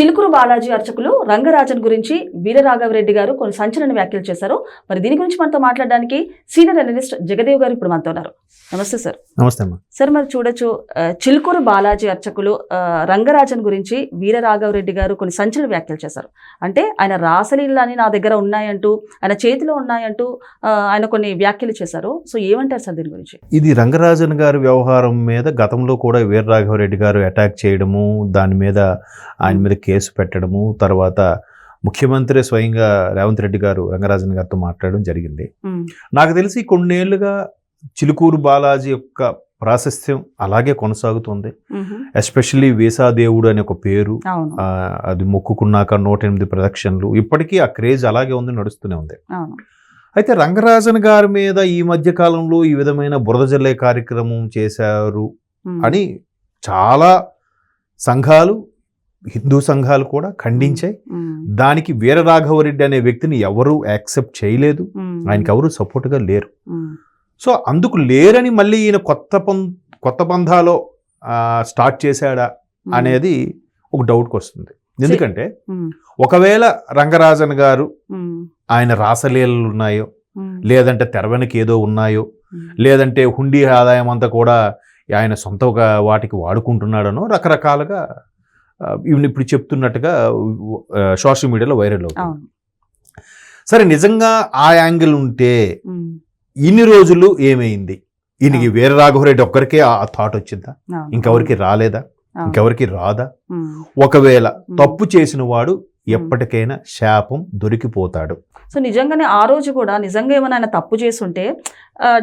చిలుకూరు బాలాజీ అర్చకులు రంగరాజన్ గురించి వీరరాఘవరెడ్డి గారు కొన్ని సంచలన వ్యాఖ్యలు చేశారు. మరి దీని గురించి మనతో మాట్లాడడానికి సీనియర్ అనలిస్ట్ జగదేవ్ గారు ఇప్పుడు మనతో ఉన్నారు. నమస్తే సార్. నమస్తే అమ్మా. సార్, మరి చూడొచ్చు, చిలుకూరు బాలాజీ అర్చకులు రంగరాజన్ గురించి వీరరాఘవరెడ్డి గారు కొన్ని సంచలన వ్యాఖ్యలు చేశారు. అంటే ఆయన రాసలీలని నా దగ్గర ఉన్నాయంటూ, ఆయన చేతిలో ఉన్నాయంటూ ఆయన కొన్ని వ్యాఖ్యలు చేశారు. సో ఏమంటారు సార్ దీని గురించి? ఇది రంగరాజన్ గారి వ్యవహారం మీద గతంలో కూడా వీరరాఘవరెడ్డి గారు అటాక్ చేయడము, దాని మీద ఆయన మీద కేసు పెట్టడము, తర్వాత ముఖ్యమంత్రి స్వయంగా రేవంత్ రెడ్డి గారు రంగరాజన్ గారితో మాట్లాడడం జరిగింది. నాకు తెలిసి కొన్నేళ్లుగా చిలుకూరు బాలాజీ యొక్క ప్రాశస్త్యం అలాగే కొనసాగుతుంది. ఎస్పెషల్లీ వీసాదేవుడు అనే ఒక పేరు, అది మొక్కుకున్నాక 108 ప్రదక్షిణలు, ఇప్పటికీ ఆ క్రేజ్ అలాగే ఉంది, నడుస్తూనే ఉంది. అయితే రంగరాజన్ గారి మీద ఈ మధ్య కాలంలో ఈ విధమైన బురద జల్లే కార్యక్రమం చేశారు అని చాలా సంఘాలు, హిందూ సంఘాలు కూడా ఖండించాయి. దానికి వీరరాఘవరెడ్డి అనే వ్యక్తిని ఎవరు యాక్సెప్ట్ చేయలేదు, ఆయనకి ఎవరు సపోర్ట్గా లేరు. సో అందుకు లేరని మళ్ళీ ఈయన కొత్త పంథాలో స్టార్ట్ చేశాడా అనేది ఒక డౌట్కి వస్తుంది. ఎందుకంటే ఒకవేళ రంగరాజన్ గారు ఆయన రాసలీలలు ఉన్నాయో, లేదంటే తెర వెనక ఏదో ఉన్నాయో, లేదంటే హుండీ ఆదాయం అంతా కూడా ఆయన సొంత వాటికి వాడుకుంటున్నాడనో రకరకాలుగా ఇప్పుడు చెప్తున్నట్టుగా సోషల్ మీడియాలో వైరల్ అవుతుంది. సరే, నిజంగా ఆ యాంగిల్ ఉంటే ఇన్ని రోజులు ఏమైంది? ఈయనకి వీరరాఘవరెడ్డి ఒక్కరికే ఆ థాట్ వచ్చిందా? ఇంకెవరికి రాలేదా? ఇంకెవరికి రాదా? ఒకవేళ తప్పు చేసిన వాడు ఎప్పటికైనా శాపం దొరికిపోతాడు. సో నిజంగానే ఆ రోజు కూడా నిజంగా ఏమైనా ఆయన తప్పు చేస్తుంటే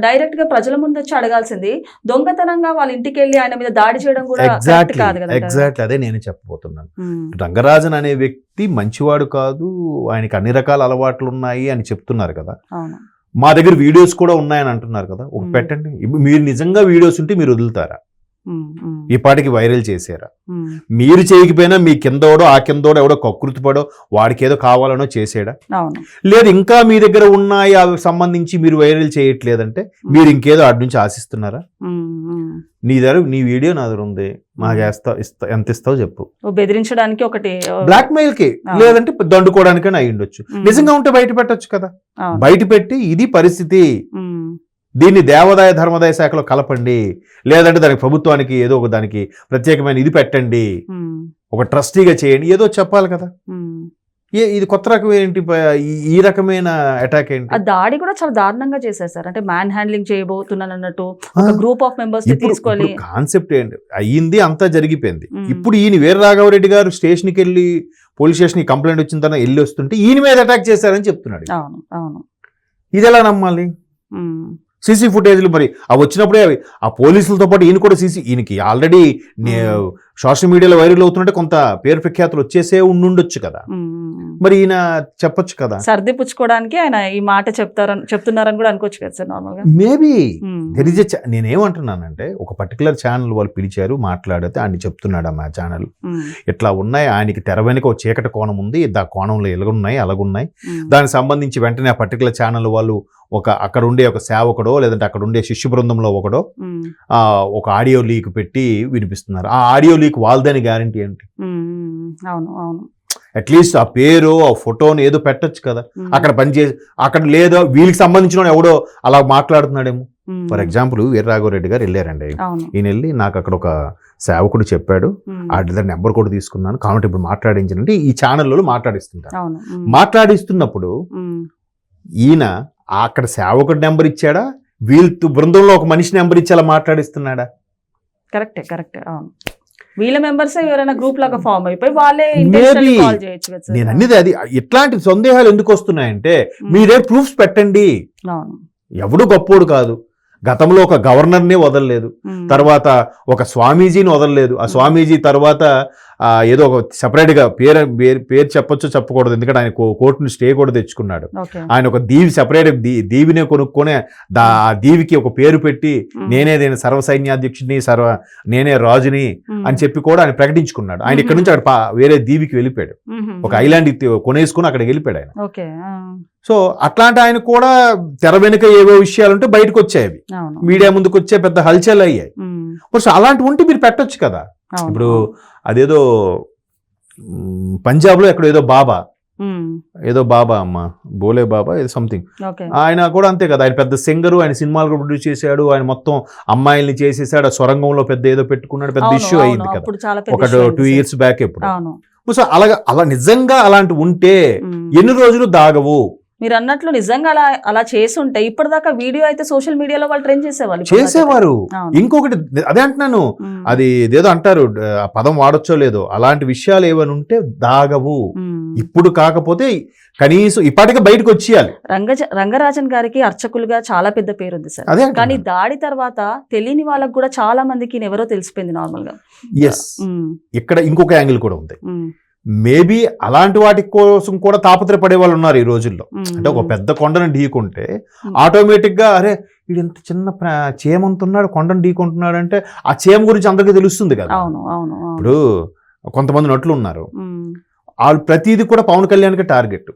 డైరెక్ట్ గా ప్రజల ముందు వచ్చి అడగాల్సింది. దొంగతనంగా వాళ్ళ ఇంటికి వెళ్ళి ఆయన మీద దాడి చేయడం కూడా ఎగ్జాక్ట్లీ అదే నేను చెప్పబోతున్నాను. రంగరాజన్ అనే వ్యక్తి మంచివాడు కాదు, ఆయనకి అన్ని రకాల అలవాట్లు ఉన్నాయి అని చెప్తున్నారు కదా. మా దగ్గర వీడియోస్ కూడా ఉన్నాయని అంటున్నారు కదా. ఒక పెట్టండి, మీరు నిజంగా వీడియోస్ ఉంటే మీరు వదులుతారా? ఈ పాటికి వైరల్ చేసారా? మీరు చేయకపోయినా మీ కిందోడో ఆ కిందోడో ఎవడో కకృతిపడో వాడికి ఏదో కావాలనో చేసాడా? లేదు ఇంకా మీ దగ్గర ఉన్నాయి అవి సంబంధించి మీరు వైరల్ చేయట్లేదంటే మీరు ఇంకేదో అటు నుంచి ఆశిస్తున్నారా? నీ దగ్గర నీ వీడియో నా దగ్గర ఉంది, మాకు ఎంత ఇస్తావు చెప్పు. బెదిరించడానికి ఒకటి, బ్లాక్ మెయిల్ కి, లేదంటే దండుకోవడానికైనా అయి ఉండొచ్చు. నిజంగా ఉంటే బయట పెట్టొచ్చు కదా. బయట పెట్టి ఇది పరిస్థితి, దీన్ని దేవాదాయ ధర్మాదాయ శాఖలో కలపండి, లేదంటే దానికి ప్రభుత్వానికి ఏదో ఒక దానికి ప్రత్యేకమైన ఇది పెట్టండి, ఒక ట్రస్టీగా చేయండి, ఏదో చెప్పాలి కదా. ఇది కొత్త రకం ఏంటి? ఈ రకమైన అటాక్ ఏంటి? ఆ దాడి కూడా చాలా దారుణంగా చేశారు సార్. అంటే మ్యాన్ హ్యాండ్లింగ్ చేయబోతున్నాను అన్నట్టు ఒక గ్రూప్ ఆఫ్ మెంబర్స్ తీసుకోవాలి. కాన్సెప్ట్ ఏంటి? అయ్యింది, అంతా జరిగిపోయింది. ఇప్పుడు ఈయన వీరరాఘవరెడ్డి గారు స్టేషన్కి వెళ్ళి పోలీస్ స్టేషన్కి కంప్లైంట్ వచ్చిన తర్వాత వెళ్ళి వస్తుంటే ఈయన మీద అటాక్ చేశారని చెప్తున్నాడు. ఇది ఎలా నమ్మాలి? సీసీ ఫుటేజ్లు మరి అవి వచ్చినప్పుడే ఆ పోలీసులతో పాటు ఈయన కూడా ఈయనకి ఆల్రెడీ సోషల్ మీడియాలో వైరల్ అవుతుంటే కొంత పేరు ప్రఖ్యాతులు వచ్చేసే ఉండుండొచ్చు కదా. మరి ఈయన చెప్పొచ్చు కదా, సర్ది పుచ్చుకోవడానికి ఆయన ఈ మాట చెప్తున్నారని కూడా అనుకోవచ్చు కదా సార్. నార్మల్గా మేబీ నేనేమంటున్నానంటే, ఒక పర్టికులర్ ఛానల్ వాళ్ళు పిలిచారు, మాట్లాడితే ఆయన చెప్తున్నాడు, ఆ ఛానల్ ఇట్లా ఉన్నాయి, ఆయనకి తెర వెనుక ఒక చీకటి కోణం ఉంది, ఆ కోణంలో ఎలాగున్నాయి అలాగున్నాయి, దానికి సంబంధించి వెంటనే ఆ పర్టికులర్ ఛానల్ వాళ్ళు అక్కడ ఉండే ఒక సేవకుడో లేదంటే అక్కడ ఉండే శిష్య బృందంలో ఒకడో ఒక ఆడియో లీక్ పెట్టి వినిపిస్తున్నారు. ఆ ఆడియో లీక్ వాళ్ళదని గ్యారంటీ ఏంటి? అట్లీస్ట్ ఆ పేరు ఆ ఫోటోని ఏదో పెట్టచ్చు కదా. అక్కడ పనిచేసి అక్కడ లేదో వీళ్ళకి సంబంధించిన ఎవడో అలా మాట్లాడుతున్నాడేమో. ఫర్ ఎగ్జాంపుల్ వీరరాఘవరెడ్డి గారు వెళ్ళారండి, ఈయన వెళ్ళి నాకు అక్కడ ఒక సేవకుడు చెప్పాడు, ఆ నెంబర్ కూడా తీసుకున్నాను, కాబట్టి ఇప్పుడు మాట్లాడించానంటే ఈ ఛానల్లో మాట్లాడిస్తుంటారు. మాట్లాడిస్తున్నప్పుడు ఈయన అక్కడ సేవకుడు నెంబర్ ఇచ్చాడా, వీళ్ళ బృందంలో ఒక మనిషి నెంబర్ ఇచ్చి అలా మాట్లాడిస్తున్నాడా? కరెక్టే. అవును, వీళ్ళ మెంబర్స్ ఎవరైనా గ్రూప్ లాగా ఫామ్ అయిపోయి వాళ్ళే కాల్ చేయొచ్చు కదా. నేను అన్నది అది. ఇట్లాంటి సందేహాలు ఎందుకు వస్తున్నాయంటే, మీరే ప్రూఫ్స్ పెట్టండి. ఎవడు గొప్పోడు కాదు. గతంలో ఒక గవర్నర్ని వదలలేదు, తర్వాత ఒక స్వామీజీని వదలలేదు, ఆ స్వామీజీ తర్వాత ఏదో ఒక సెపరేట్గా పేరు చెప్పొచ్చు చెప్పకూడదు, ఎందుకంటే ఆయన కోర్టును స్టే కూడా తెచ్చుకున్నాడు. ఆయన ఒక దీవి సెపరేట్ దీవినే కొనుక్కొని ఆ దీవికి ఒక పేరు పెట్టి నేనే సర్వసైన్యాధ్యక్షుడిని, నేనే రాజుని అని చెప్పి కూడా ఆయన ప్రకటించుకున్నాడు. ఆయన ఇక్కడ నుంచి అక్కడ వేరే దీవికి వెళ్ళిపోయాడు, ఒక ఐలాండ్ కొనేసుకుని అక్కడికి వెళ్ళిపోయాడు ఆయన. సో అట్లాంటి ఆయన కూడా తెర వెనుక ఏవో విషయాలుంటే బయటకు వచ్చాయి, మీడియా ముందుకు వచ్చే పెద్ద హల్చల్ అయ్యాయి. అలాంటివి ఉంటే మీరు పెట్టొచ్చు కదా. ఇప్పుడు అదేదో పంజాబ్లో ఎక్కడ ఉమ్, ఏదో బాబా అమ్మ బోలే బాబా ఏదో సంథింగ్, ఓకే. ఆయన కూడా అంతే కదా, ఆయన పెద్ద సింగరు, ఆయన సినిమాలు కూడా ప్రొడ్యూస్ చేశాడు, ఆయన మొత్తం అమ్మాయిల్ని చేసేసాడు, ఆ సొరంగంలో పెద్ద ఏదో పెట్టుకున్నాడు, పెద్ద అవును, ఇష్యూ అవును, అయింది కదా అప్పుడు చాలా పెద్ద ఒక issue అయింది 2 సార్. years బ్యాక్ ఎప్పుడు. అవును. సో అలా నిజంగా అలాంటి ఉంటే ఉమ్. ఎన్ని రోజులు దాగవు? మీరు అన్నట్లు నిజంగా అలా చేసి ఉంటే ఇప్పటిదాకా వీడియో అయితే సోషల్ మీడియాలో వాళ్ళు ట్రెండ్ చేసేవాళ్ళు. చేసేవారు. అవును. ఇంకొకటి అదే అంటున్నాను, ఉమ్, అది ఇదేదో అంటారు, ఆ పదం వాడొచ్చో లేదో, అలాంటి విషయాలు ఏమైనా ఉంటే దాగవు. ఉమ్. ఇప్పుడు కాకపోతే కనీసం ఇప్పటికే బయటకు వచ్చేయాలి. రంగరాజన్ గారికి అర్చకులుగా చాలా పెద్ద పేరు ఉంది సార్. అదే కానీ అంటున్నాను. దాడి తర్వాత తెలియని వాళ్ళకు కూడా చాలా మందికి ఈయన ఎవరో తెలిసిపోయింది నార్మల్ గా. ఎస్, ఇక్కడ ఇంకొక యాంగిల్ కూడా ఉంది. ఉమ్, మేబీ అలాంటి వాటి కోసం కూడా తాపత్రపడే వాళ్ళు ఉన్నారు ఈ రోజుల్లో. అంటే ఒక పెద్ద కొండను ఢీకుంటే ఆటోమేటిక్ గా అరే వీడు ఇంత చిన్న చేమంతున్నాడు, కొండను ఢీకుంటున్నాడు అంటే ఆ చేమ గురించి అందరికీ తెలుస్తుంది కదా. అవును, అవును, అవును. ఇప్పుడు కొంతమంది నటులు ఉన్నారు, ఉమ్, వాళ్ళు ప్రతిదీ కూడా పవన్ కళ్యాణ్కి టార్గెట్,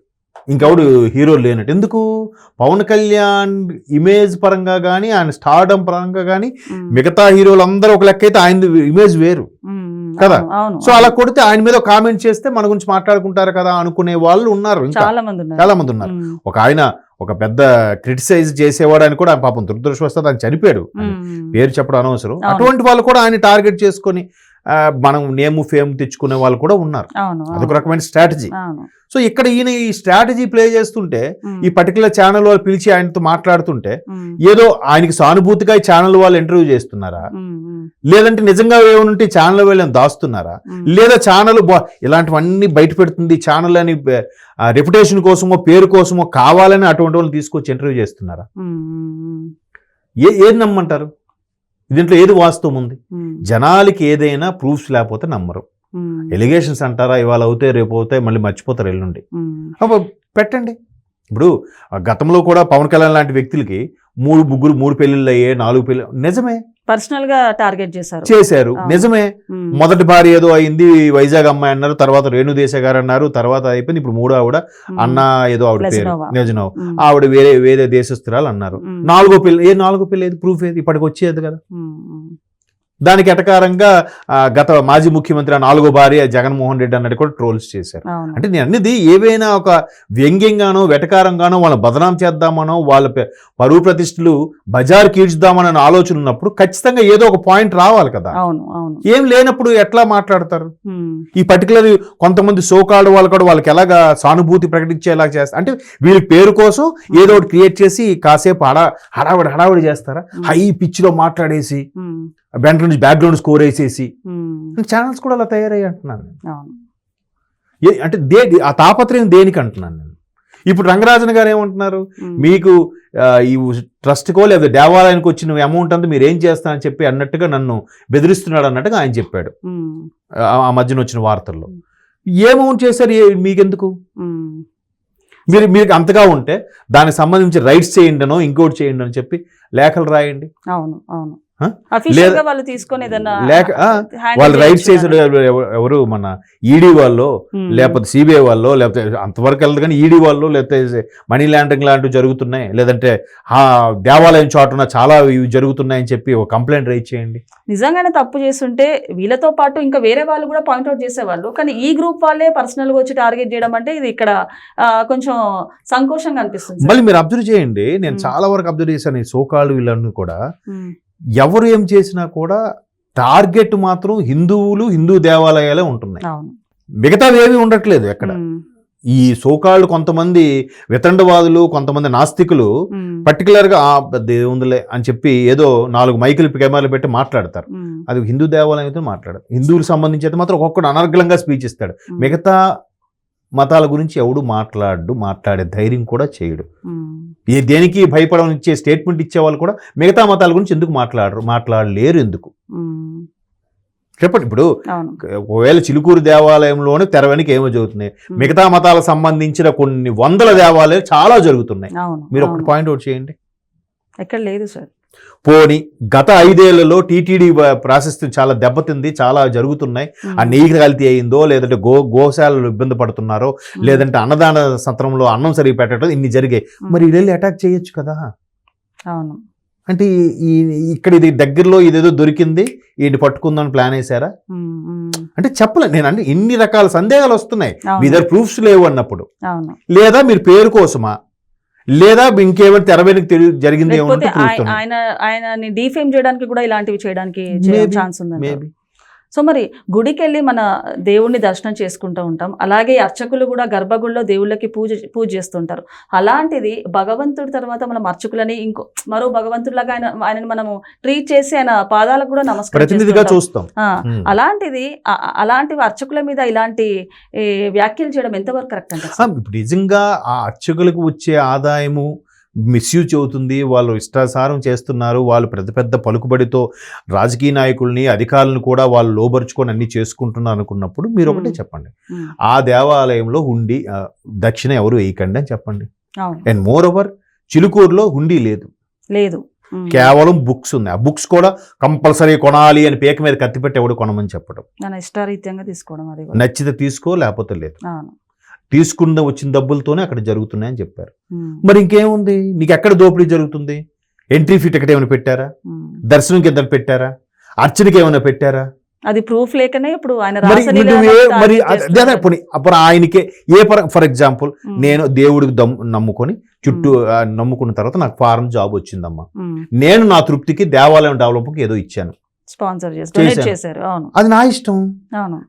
ఇంకెవడు హీరో లేనట్టు. ఎందుకు? పవన్ కళ్యాణ్ ఇమేజ్ పరంగా కానీ, ఆయన స్టార్డమ్ పరంగా కానీ ఉమ్, మిగతా హీరోలు అందరూ ఒక లెక్క అయితే ఆయన ఇమేజ్ వేరు ఉమ్, కదా. అవును, అవును, సో అలా కొడితే ఆయన మీద కామెంట్ చేస్తే మన గురించి మాట్లాడుకుంటారు కదా అనుకునే వాళ్ళు ఉన్నారు, ఇంకా చాలా మంది ఉన్నారు. చాలా మంది ఉన్నారు. ఉమ్, ఒక పెద్ద క్రిటిసైజ్ చేసేవాడు అని కూడా పాపం దురదృష్టవశాత్తు ఆయన చనిపోయాడు, ఉమ్, పేరు చెప్పడం అనవసరం. అవును. అటువంటి వాళ్ళు కూడా ఆయన టార్గెట్ చేసుకొని మనం నేమ్ ఫేమ్ తెచ్చుకునే వాళ్ళు కూడా ఉన్నారు. అవును, అదొక రకమైన స్ట్రాటజీ. అవును. సో ఇక్కడ ఈయన ఈ స్ట్రాటజీ ప్లే చేస్తుంటే, ఉమ్, ఈ పర్టికులర్ ఛానల్ వాళ్ళు పిలిచి ఆయనతో మాట్లాడుతుంటే ఉమ్, ఏదో ఆయనకి సానుభూతిగా ఈ ఛానల్ వాళ్ళు ఇంటర్వ్యూ చేస్తున్నారా, ఉమ్, ఉమ్, లేదంటే నిజంగా ఏమనుంటే ఛానల్ వాళ్ళని దాస్తున్నారా, ఉమ్, లేదా ఛానల్ ఇలాంటివన్నీ బయట పెడుతుంది ఛానల్ అని రెప్యుటేషన్ కోసమో పేరు కోసమో కావాలని అటువంటి వాళ్ళు తీసుకొచ్చి ఇంటర్వ్యూ చేస్తున్నారా? ఉమ్, ఉమ్, ఏది నమ్మంటారు? దీంట్లో ఏది వాస్తవం ఉంది? ఉమ్, జనాలకి ఏదైనా ప్రూఫ్స్ లేకపోతే నమ్మరు. ఉమ్, ఎలిగేషన్స్ అంటారా, ఇవాళ అవుతాయి రేపు అవుతాయి మళ్ళీ మర్చిపోతారు ఎల్లుండి. ఉమ్, అప్పుడు పెట్టండి. ఇప్పుడు గతంలో కూడా పవన్ కళ్యాణ్ లాంటి వ్యక్తులకి 3 పెళ్ళిళ్ళు అయ్యాయి, 4 పెళ్ళి, నిజమే, పర్సనల్ గా టార్గెట్ చేశారు. నిజమే. ఉమ్, మొదటి భార్య ఏదో అయింది, వైజాగ్ అమ్మాయి అన్నారు, తర్వాత రేణుదేశ గారు అన్నారు, తర్వాత అయిపోయింది. ఇప్పుడు 3వ ఆవిడ ఉమ్, అన్న ఏదో ఆవిడ పేరు లెజనోవా. నిజనవ్, ఉమ్, ఆవిడ వేరే దేశస్తురాలు అన్నారు. ఉమ్, 4వ పెళ్ళి 4వ పెళ్ళి ఏది ప్రూఫ్ ఏది? ఇప్పటికి వచ్చేది కదా. ఉమ్, ఉమ్, దానికి ఎటకారంగా గత మాజీ ముఖ్యమంత్రి 4వ భార్య జగన్మోహన్ రెడ్డి అన్నట్టు కూడా ట్రోల్స్ చేశారు. అవును. అంటే నేను అన్నది ఏవైనా ఒక వ్యంగ్యంగానో వెటకారంగానో వాళ్ళని బదనాం చేద్దామనో వాళ్ళ పరువు ప్రతిష్టలు బజారు కీడ్చుదామని ఆలోచన ఉన్నప్పుడు ఖచ్చితంగా ఏదో ఒక పాయింట్ రావాలి కదా. అవును, అవును. ఏం లేనప్పుడు ఎట్లా మాట్లాడతారు? ఉమ్, ఈ పర్టికులర్ కొంతమంది సోకాడు వాళ్ళు కూడా వాళ్ళకి ఎలాగా సానుభూతి ప్రకటించేలా చేస్తారు అంటే వీళ్ళ పేరు కోసం ఏదో ఒకటి క్రియేట్ చేసి కాసేపు హడావిడి చేస్తారా, హై పిచ్లో మాట్లాడేసి ఉమ్, వెంట నుంచి బ్యాక్గ్రౌండ్ స్కోర్ వేసేసి ఉమ్, ఛానల్స్ కూడా అలా తయారయ్యి అంటున్నాను నేను. అవును. అంటే ఆ తాపత్రయం దేనికి అంటున్నాను నేను. ఇప్పుడు రంగరాజన్ గారు ఏమంటున్నారు, ఉమ్, మీకు ఈ ట్రస్ట్కో లేదా దేవాలయానికి వచ్చిన అమౌంట్ అంతా మీరు ఏం చేస్తారని చెప్పి అన్నట్టుగా నన్ను బెదిరిస్తున్నాడు అన్నట్టుగా ఆయన చెప్పాడు ఉమ్, ఆ మధ్యన వచ్చిన వార్తల్లో. ఏ అమౌంట్ చేశారు మీకెందుకు? ఉమ్, మీరు అంతగా ఉంటే దానికి సంబంధించి రైట్స్ చేయండి అనో ఇంకోటి చేయండి అని చెప్పి లేఖలు రాయండి. అవును, అవును. హ? అఫీషియల్ గా వాళ్ళు తీసుకొని ఏదన్నా handle వాళ్ళు రైట్స్ చేయొచ్చు చేసాడు కదా. ఎవరు మన ఈడీ వాళ్ళు ఉమ్, లేకపోతే సిబిఐ వాళ్ళు లేకపోతే అంతవరకు వెళ్ళదు కానీ ఈడీ వాళ్ళు లేకపోతే మనీ లాండరింగ్ లాంటివి జరుగుతున్నాయి లేదంటే ఆ దేవాలయం చోటున చాలా ఇవి జరుగుతున్నాయని చెప్పి ఒక కంప్లైంట్ రైజ్ చేయండి. నిజంగానే తప్పు చేస్తుంటే వీళ్ళతో పాటు ఇంకా వేరే వాళ్ళు కూడా పాయింట్అవుట్ చేసేవాళ్ళు. కానీ ఈ గ్రూప్ వాళ్ళే పర్సనల్ గా వచ్చి టార్గెట్ చేయడం అంటే ఇది ఇక్కడ కొంచెం సంకోచంగా అనిపిస్తుంది. మళ్ళీ మీరు అబ్జర్వ్ చేయండి, నేను ఉమ్. చాలా వరకు అబ్జర్వ్ చేశాను ఈ సోకాళ్ళు వీళ్ళని కూడా. ఉమ్, ఎవరు ఏం చేసినా కూడా టార్గెట్ మాత్రం హిందువులు హిందూ దేవాలయాలే ఉంటున్నాయి, అవును. మిగతావి ఏమీ ఉండట్లేదు ఎక్కడ. ఉమ్, ఈ సోకాళ్ళు కొంతమంది వితండవాదులు కొంతమంది నాస్తికులు ఉమ్, పర్టికులర్గా దేవుందులే అని చెప్పి ఏదో 4 మైకులు కెమెరాలు పెట్టి మాట్లాడతారు. ఉమ్, అది హిందూ దేవాలయంతో మాట్లాడరు. హిందువులకు సంబంధించి అయితే మాత్రం ఒక్కొక్కడు అనర్గళంగా స్పీచ్ ఇస్తాడు. ఉమ్, మిగతా మతాల గురించి ఎవడు మాట్లాడే ధైర్యం కూడా చేయడు. ఉమ్, దేనికి భయపడనిచ్చే స్టేట్మెంట్ ఇచ్చే వాళ్ళు కూడా మిగతా మతాల గురించి ఎందుకు మాట్లాడలేరు ఎందుకు ఉమ్, చెప్పండి. ఇప్పుడు అవును. ఒకవేళ చిలుకూరు దేవాలయంలోనే తెర వెనక ఏమో జరుగుతున్నాయి, ఉమ్, మిగతా మతాలకు సంబంధించిన కొన్ని వందల దేవాలయాలు చాలా జరుగుతున్నాయి. అవును, మీరు ఒకటి అవును. పాయింట్అవుట్ చేయండి. ఎక్కడ లేదు సార్. పోని గత 5 ఏళ్లలో టీటీడీ ప్రాసెస్ చాలా దెబ్బతింది, చాలా జరుగుతున్నాయి. ఉమ్, ఆ నెయ్యి కల్తీ అయిందో లేదంటే గోశాలలు ఇబ్బంది పడుతున్నారో ఉమ్, లేదంటే అన్నదాన సత్రంలో అన్నం సరిగి పెట్టడం ఇన్ని జరిగాయి. ఉమ్, మరి వీళ్ళు అటాక్ చేయొచ్చు కదా. అవును. అంటే ఇక్కడ ఇది దగ్గరలో ఇదేదో దొరికింది వీటి పట్టుకుందాం ప్లాన్ వేసారా అంటే చెప్పలేదు నేను. అంటే ఇన్ని రకాల సందేహాలు వస్తున్నాయి. మీ దగ్గర ప్రూఫ్స్ లేవు అన్నప్పుడు, లేదా మీరు పేరు కోసమా, లేదా ఇంకేమైనా తెర వెనుక జరిగింది ఆయనని డిఫేమ్ చేయడానికి కూడా ఇలాంటివి చేయడానికి ఛాన్స్ ఉంది. సో మరి గుడికి వెళ్ళి మన దేవుణ్ణి దర్శనం చేసుకుంటూ ఉంటాం, అలాగే అర్చకులు కూడా గర్భగుడిలో దేవుళ్ళకి పూజ చేస్తుంటారు. అలాంటిది భగవంతుడి తర్వాత మనం అర్చకులని మరో భగవంతుడిలాగా ఆయనని మనము ట్రీట్ చేసి ఆయన పాదాలకు కూడా నమస్కారం చూస్తాం. అలాంటి అర్చకుల మీద ఇలాంటి వ్యాఖ్యలు చేయడం ఎంతవరకు కరెక్ట్ అంటే? నిజంగా ఆ అర్చకులకు వచ్చే ఆదాయము మిస్యూజ్ అవుతుంది, వాళ్ళు ఇష్టాసారం చేస్తున్నారు, వాళ్ళు పెద్ద పెద్ద పలుకుబడితో రాజకీయ నాయకుల్ని అధికారులను కూడా వాళ్ళు లోబరుచుకొని అన్ని చేసుకుంటున్నారు అనుకున్నప్పుడు మీరు ఒకటే చెప్పండి, ఆ దేవాలయంలో హుండీ దక్షిణ ఎవరు వేయకండి అని చెప్పండి. అండ్ మోర్ ఓవర్ చిలుకూరులో హుండీ లేదు, కేవలం బుక్స్ ఉన్నాయి. ఆ బుక్స్ కూడా కంపల్సరీ కొనాలి అని పేక మీద కత్తిపెట్టి ఎవడు కొనమని చెప్పడం, ఇష్టారీత్యంగా తీసుకోవడం, నచ్చితే తీసుకో లేకపోతే లేదు, తీసుకున్న వచ్చిన డబ్బులతోనే అక్కడ జరుగుతున్నాయని చెప్పారు. మరి ఇంకేముంది, నీకు ఎక్కడ దోపిడీ జరుగుతుంది? ఎంట్రీ ఫీ టికెట్ ఏమైనా పెట్టారా? దర్శనంకి ఎంత పెట్టారా? అర్చనకి ఏమైనా పెట్టారా? అది ప్రూఫ్ లేకనే ఇప్పుడు ఆయన మరి అప్పుడు ఆయనకే ఫర్ ఎగ్జాంపుల్ నేను దేవుడికి నమ్ముకొని చుట్టూ నమ్ముకున్న తర్వాత నాకు ఫారెన్ జాబ్ వచ్చిందమ్మా, నేను నా తృప్తికి దేవాలయం డెవలప్కి ఏదో ఇచ్చాను, స్పాన్సర్ చేశారు, అది నా ఇష్టం.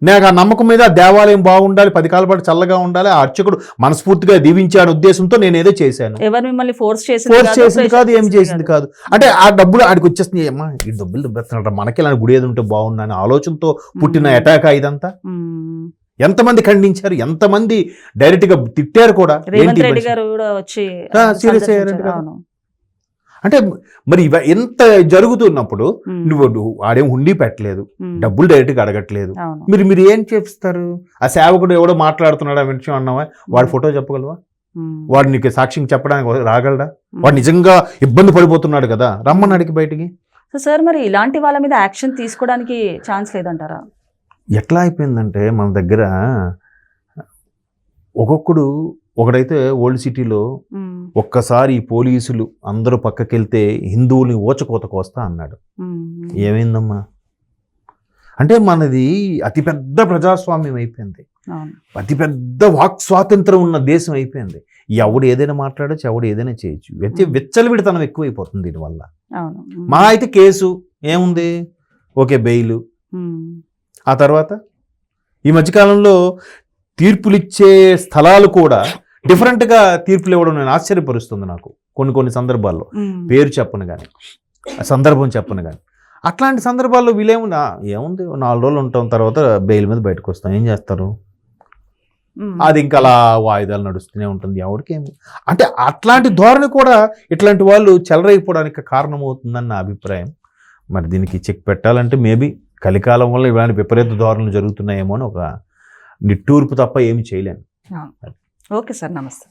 నాకు ఆ నమ్మకం మీద దేవాలయం బాగుండాలి, 10 కాల పాటు చల్లగా ఉండాలి, ఆ అర్చకుడు మనస్ఫూర్తిగా దీవించాడు ఉద్దేశంతో నేను ఏదో చేశాను. ఎవరు మిమ్మల్ని ఫోర్స్ చేసింది కాదు, ఏం చేసింది కాదు. అంటే ఆ డబ్బులు ఆడికి వచ్చేస్తుంది, అమ్మా ఈ డబ్బులు దెబ్బతున్నాడు, మనకి ఇలాంటి గుడి ఏది ఉంటే బాగుందని ఆలోచనతో పుట్టిన అటాక్ ఇదంతా. ఎంతమంది ఖండించారు, ఎంతమంది డైరెక్ట్ గా తిట్టారు కూడా. రేవంత్ రెడ్డి గారు కూడా వచ్చి సీరియస్ అయ్యారు. అంటే మరి ఎంత జరుగుతున్నప్పుడు నువ్వు ఆడేం హుండీ పెట్టలేదు, డబ్బులు డైరెక్ట్గా అడగట్లేదు, మీరు ఏం చేస్తారు? ఆ సేవకుడు ఎవడో మాట్లాడుతున్నాడు ఆ విషయం అన్నావా, వాడి ఫోటో చెప్పగలవా? వాడు నీకు సాక్ష్యం చెప్పడానికి రాగలడా? వాడు నిజంగా ఇబ్బంది పడిపోతున్నాడు కదా, రమ్మన్నాడికి బయటికి. సో సార్ మరి ఇలాంటి వాళ్ళ మీద యాక్షన్ తీసుకోవడానికి ఛాన్స్ లేదంటారా? ఎట్లా అయిపోయిందంటే మన దగ్గర ఒకడైతే ఓల్డ్ సిటీలో ఒక్కసారి పోలీసులు అందరూ పక్కకెళ్తే హిందువుల్ని ఓచకోత కోస్తా అన్నాడు. ఏమైందమ్మా అంటే మనది అతిపెద్ద ప్రజాస్వామ్యం అయిపోయింది, అతిపెద్ద వాక్ స్వాతంత్రం ఉన్న దేశం అయిపోయింది. ఎవడు ఏదైనా మాట్లాడచ్చు, ఎవడు ఏదైనా చేయొచ్చు. విచ్చలవిడితనం ఎక్కువైపోతుంది దీనివల్ల. మా అయితే కేసు ఏముంది, ఓకే బెయిల్. ఆ తర్వాత ఈ మధ్యకాలంలో తీర్పులిచ్చే స్థలాలు కూడా డిఫరెంట్గా తీర్పులు ఇవ్వడం నేను ఆశ్చర్యపరుస్తుంది నాకు కొన్ని సందర్భాల్లో. పేరు చెప్పను కానీ, సందర్భం చెప్పను కానీ, అట్లాంటి సందర్భాల్లో వీళ్ళేముంది, ఏముంది 4 రోజులు ఉంటాం, తర్వాత బెయిల్ మీద బయటకు వస్తాం, ఏం చేస్తారు? అది ఇంకా అలా వాయిదాలు నడుస్తూనే ఉంటుంది. ఎవరికేమి అంటే అట్లాంటి ధోరణి కూడా ఇట్లాంటి వాళ్ళు చెలరైపోవడానికి కారణమవుతుందని నా అభిప్రాయం. మరి దీనికి చెక్ పెట్టాలంటే మేబీ కలికాలం వల్ల ఇలాంటి విపరీత ధోరణులు జరుగుతున్నాయేమో అని ఒక నిట్టూర్పు తప్ప ఏమి చేయలేను. ఓకే సార్, నమస్తే.